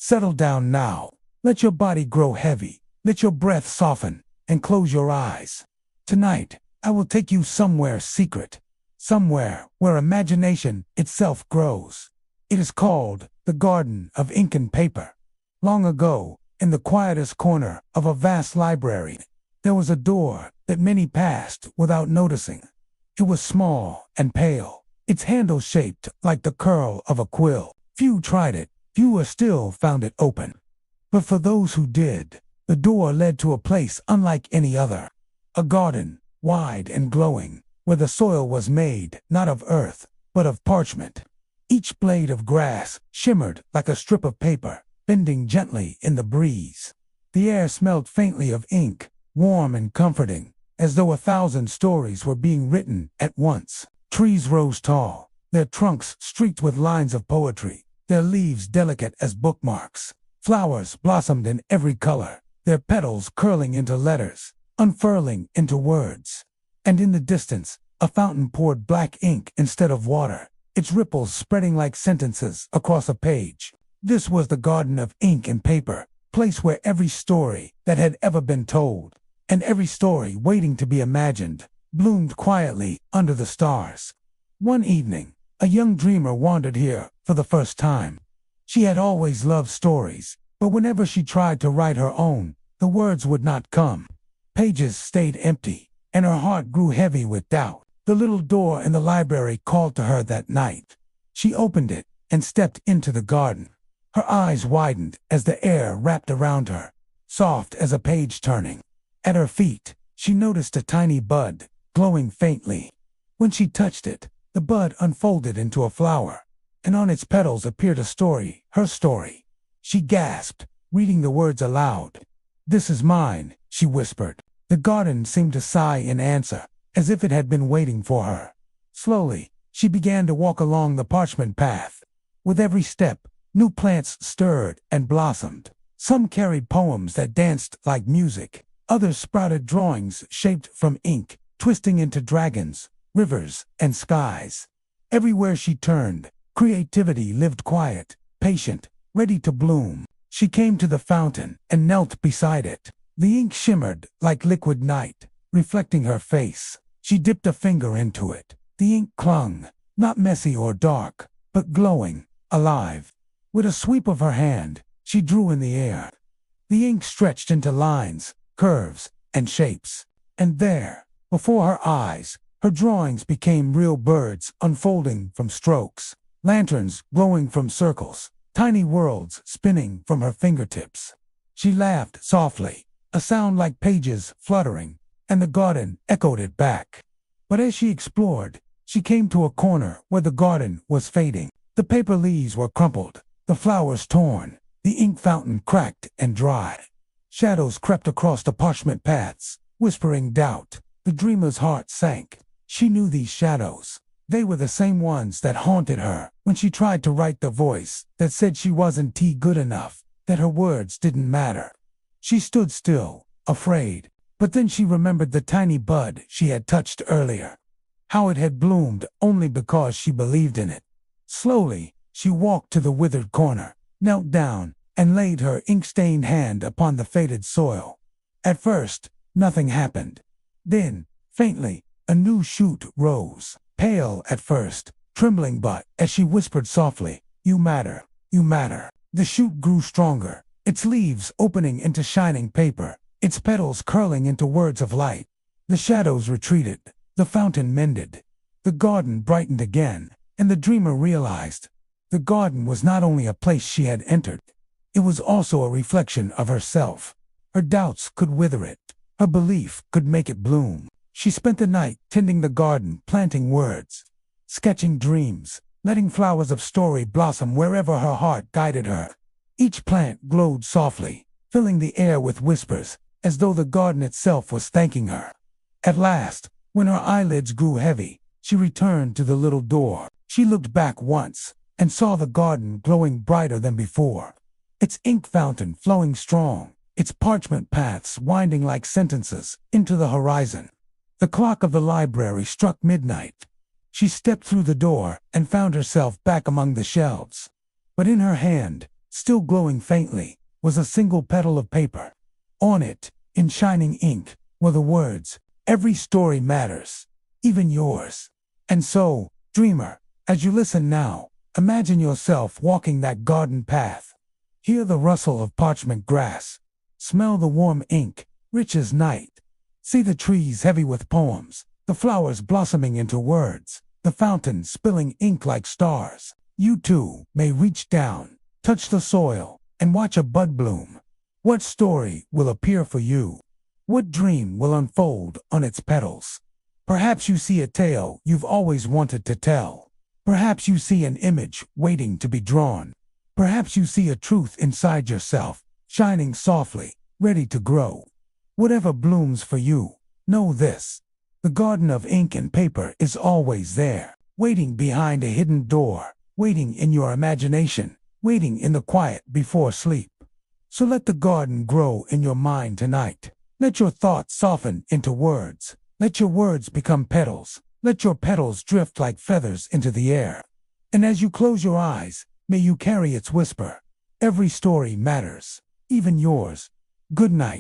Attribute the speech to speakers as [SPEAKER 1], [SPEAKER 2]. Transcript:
[SPEAKER 1] Settle down now. Let your body grow heavy. Let your breath soften, and close your eyes. Tonight, I will take you somewhere secret. Somewhere where imagination itself grows. It is called the Garden of Ink and Paper. Long ago, in the quietest corner of a vast library, there was a door that many passed without noticing. It was small and pale, its handle shaped like the curl of a quill. Few tried it, fewer still found it open. But for those who did, the door led to a place unlike any other. A garden, wide and glowing, where the soil was made not of earth, but of parchment. Each blade of grass shimmered like a strip of paper, bending gently in the breeze. The air smelled faintly of ink, warm and comforting, as though 1,000 stories were being written at once. Trees rose tall, their trunks streaked with lines of poetry, their leaves delicate as bookmarks. Flowers blossomed in every color, their petals curling into letters, unfurling into words. And in the distance, a fountain poured black ink instead of water, its ripples spreading like sentences across a page. This was the Garden of Ink and Paper, place where every story that had ever been told, and every story waiting to be imagined, bloomed quietly under the stars. One evening, a young dreamer wandered here for the first time. She had always loved stories, but whenever she tried to write her own, the words would not come. Pages stayed empty, and her heart grew heavy with doubt. The little door in the library called to her that night. She opened it and stepped into the garden. Her eyes widened as the air wrapped around her, soft as a page turning. At her feet, she noticed a tiny bud, glowing faintly. When she touched it, the bud unfolded into a flower, and on its petals appeared a story, her story. She gasped, reading the words aloud. "This is mine," she whispered. The garden seemed to sigh in answer, as if it had been waiting for her. Slowly, she began to walk along the parchment path. With every step, new plants stirred and blossomed. Some carried poems that danced like music. Others sprouted drawings shaped from ink, twisting into dragons, rivers, and skies. Everywhere she turned, creativity lived quiet, patient, ready to bloom. She came to the fountain and knelt beside it. The ink shimmered like liquid night, reflecting her face. She dipped a finger into it. The ink clung, not messy or dark, but glowing, alive. With a sweep of her hand, she drew in the air. The ink stretched into lines, curves, and shapes. And there, before her eyes, her drawings became real birds unfolding from strokes, lanterns glowing from circles, tiny worlds spinning from her fingertips. She laughed softly, a sound like pages fluttering, and the garden echoed it back. But as she explored, she came to a corner where the garden was fading. The paper leaves were crumpled, the flowers torn, the ink fountain cracked and dry. Shadows crept across the parchment paths, whispering doubt. The dreamer's heart sank. She knew these shadows. They were the same ones that haunted her when she tried to write the voice that said she wasn't good enough, that her words didn't matter. She stood still, afraid, but then she remembered the tiny bud she had touched earlier, how it had bloomed only because she believed in it. Slowly, she walked to the withered corner, knelt down, and laid her ink-stained hand upon the faded soil. At first, nothing happened. Then, faintly, a new shoot rose, pale at first, trembling but, as she whispered softly, "You matter, you matter." The shoot grew stronger, its leaves opening into shining paper, its petals curling into words of light. The shadows retreated, the fountain mended, the garden brightened again, and the dreamer realized the garden was not only a place she had entered, it was also a reflection of herself. Her doubts could wither it, her belief could make it bloom. She spent the night tending the garden, planting words, sketching dreams, letting flowers of story blossom wherever her heart guided her. Each plant glowed softly, filling the air with whispers, as though the garden itself was thanking her. At last, when her eyelids grew heavy, she returned to the little door. She looked back once, and saw the garden glowing brighter than before. Its ink fountain flowing strong, its parchment paths winding like sentences into the horizon. The clock of the library struck midnight. She stepped through the door and found herself back among the shelves. But in her hand, Still glowing faintly, was a single petal of paper. On it, in shining ink, were the words, "Every story matters, even yours." And so, dreamer, as you listen now, imagine yourself walking that garden path. Hear the rustle of parchment grass. Smell the warm ink, rich as night. See the trees heavy with poems, the flowers blossoming into words, the fountain spilling ink like stars. You too may reach down, touch the soil, and watch a bud bloom. What story will appear for you? What dream will unfold on its petals? Perhaps you see a tale you've always wanted to tell. Perhaps you see an image waiting to be drawn. Perhaps you see a truth inside yourself, shining softly, ready to grow. Whatever blooms for you, know this: the garden of ink and paper is always there, waiting behind a hidden door, waiting in your imagination, waiting in the quiet before sleep. So let the garden grow in your mind tonight. Let your thoughts soften into words. Let your words become petals. Let your petals drift like feathers into the air. And as you close your eyes, may you carry its whisper. Every story matters, even yours. Good night.